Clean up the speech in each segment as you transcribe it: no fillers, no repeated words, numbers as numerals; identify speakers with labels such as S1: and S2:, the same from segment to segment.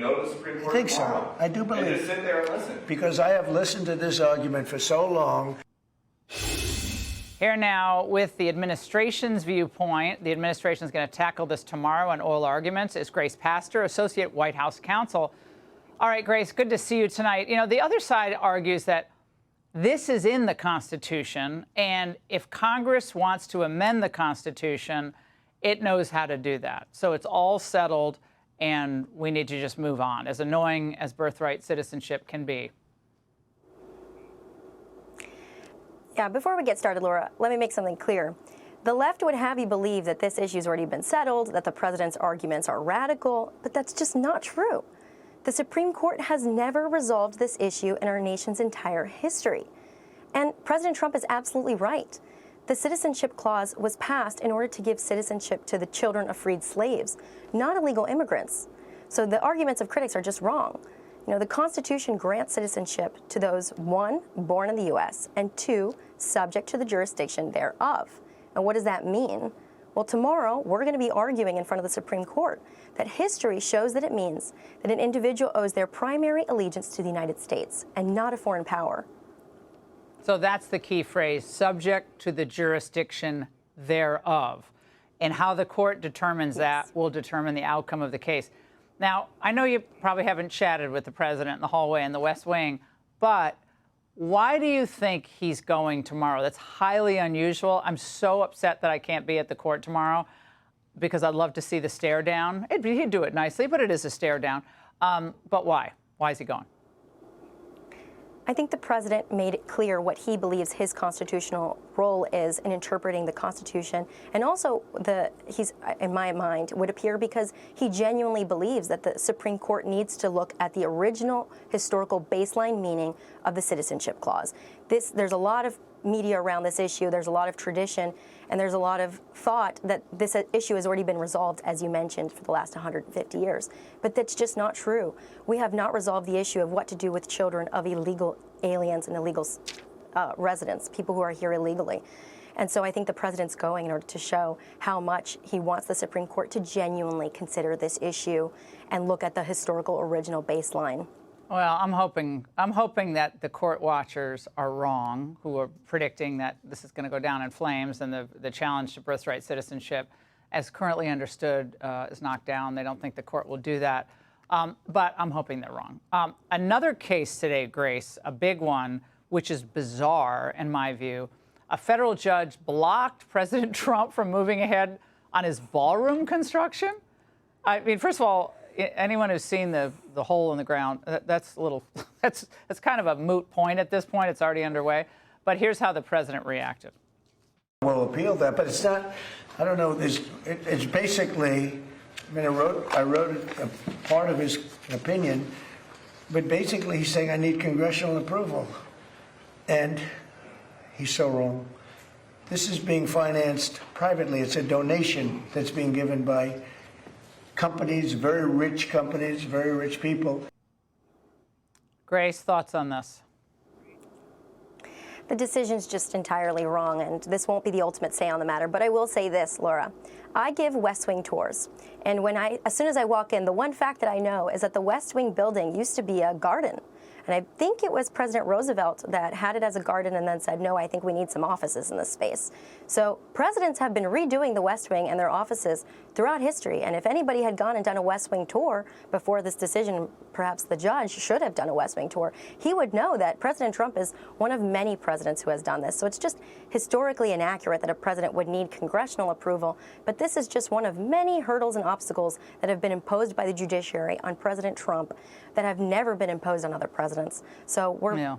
S1: to go to the Supreme Court
S2: I think
S1: tomorrow.
S2: so. I do believe.
S1: And just sit there and listen.
S2: Because I have listened to this argument for so long.
S3: Here now with the administration's viewpoint. The administration is going to tackle this tomorrow on oral arguments. Is Grace Pastor, Associate White House Counsel. All right, Grace, good to see you tonight. You know, the other side argues that this is in the Constitution, and if Congress wants to amend the Constitution, it knows how to do that. So it's all settled, and we need to just move on, as annoying as birthright citizenship can be.
S4: Yeah, before we get started, Laura, let me make something clear. The left would have you believe that this issue has already been settled, that the president's arguments are radical, but that's just not true. The Supreme Court has never resolved this issue in our nation's entire history. And President Trump is absolutely right. The Citizenship Clause was passed in order to give citizenship to the children of freed slaves, not illegal immigrants. So the arguments of critics are just wrong. You know, the Constitution grants citizenship to those, 1, born in the U.S., and 2, subject to the jurisdiction thereof. And what does that mean? Well, tomorrow, we're going to be arguing in front of the Supreme Court that history shows that it means that an individual owes their primary allegiance to the United States and not a foreign power.
S3: So that's the key phrase, subject to the jurisdiction thereof. And how the court determines that will determine the outcome of the case. Now, I know you probably haven't chatted with the president in the hallway in the West Wing, but why do you think he's going tomorrow? That's highly unusual. I'm so upset that I can't be at the court tomorrow because I'd love to see the stare down. He'd do it nicely, but it is a stare down. But why? Why is he going?
S4: I think the president made it clear what he believes his constitutional role is in interpreting the Constitution, and also he's, in my mind, would appear because he genuinely believes that the Supreme Court needs to look at the original historical baseline meaning of the Citizenship Clause. There's a lot of media around this issue, there's a lot of tradition, and there's a lot of thought that this issue has already been resolved, as you mentioned, for the last 150 years. But that's just not true. We have not resolved the issue of what to do with children of illegal aliens and illegal residents, people who are here illegally. And so I think the president's going in order to show how much he wants the Supreme Court to genuinely consider this issue and look at the historical original baseline.
S3: Well, I'm hoping that the court watchers are wrong, who are predicting that this is going to go down in flames and the challenge to birthright citizenship, as currently understood, is knocked down. They don't think the court will do that. But I'm hoping they're wrong. Another case today, Grace, a big one, which is bizarre in my view. A federal judge blocked President Trump from moving ahead on his ballroom construction. I mean, first of all, anyone who's seen the hole in the ground, that's kind of a moot point at this point. It's already underway. But here's how the president reacted.
S2: We'll appeal that, but it's not, I don't know, it's basically, I mean, I wrote a part of his opinion, but basically he's saying I need congressional approval. And he's so wrong. This is being financed privately. It's a donation that's being given by companies, very rich people.
S3: Grace, thoughts on this?
S4: The decision's just entirely wrong, and this won't be the ultimate say on the matter. But I will say this, Laura. I give West Wing tours, and as soon as I walk in, the one fact that I know is that the West Wing building used to be a garden. And I think it was President Roosevelt that had it as a garden and then said, no, I think we need some offices in this space. So presidents have been redoing the West Wing and their offices throughout history. And if anybody had gone and done a West Wing tour before this decision, perhaps the judge should have done a West Wing tour, he would know that President Trump is one of many presidents who has done this. So it's just historically inaccurate that a president would need congressional approval. But this is just one of many hurdles and obstacles that have been imposed by the judiciary on President Trump that have never been imposed on other presidents. So we're,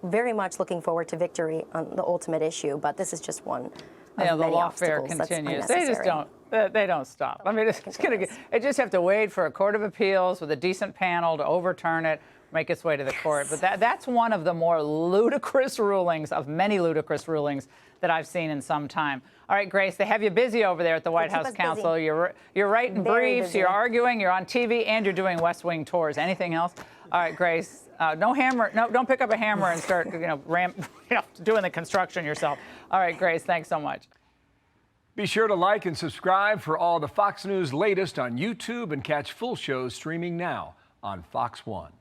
S4: very much looking forward to victory on the ultimate issue. But this is just one of many
S3: the lawfare
S4: obstacles
S3: continues.
S4: That's
S3: They just don't. They don't stop. I mean, it's going to. They just have to wait for a court of appeals with a decent panel to overturn it, make its way to the court. But that's one of the more ludicrous rulings of many ludicrous rulings that I've seen in some time. All right, Grace, they have you busy over there at the White House Counsel. You're writing briefs, you're arguing, you're on TV, and you're doing West Wing tours. Anything else? All right, Grace. No hammer. No, don't pick up a hammer and start, doing the construction yourself. All right, Grace. Thanks so much.
S5: Be sure to like and subscribe for all the Fox News latest on YouTube and catch full shows streaming now
S1: on Fox 1.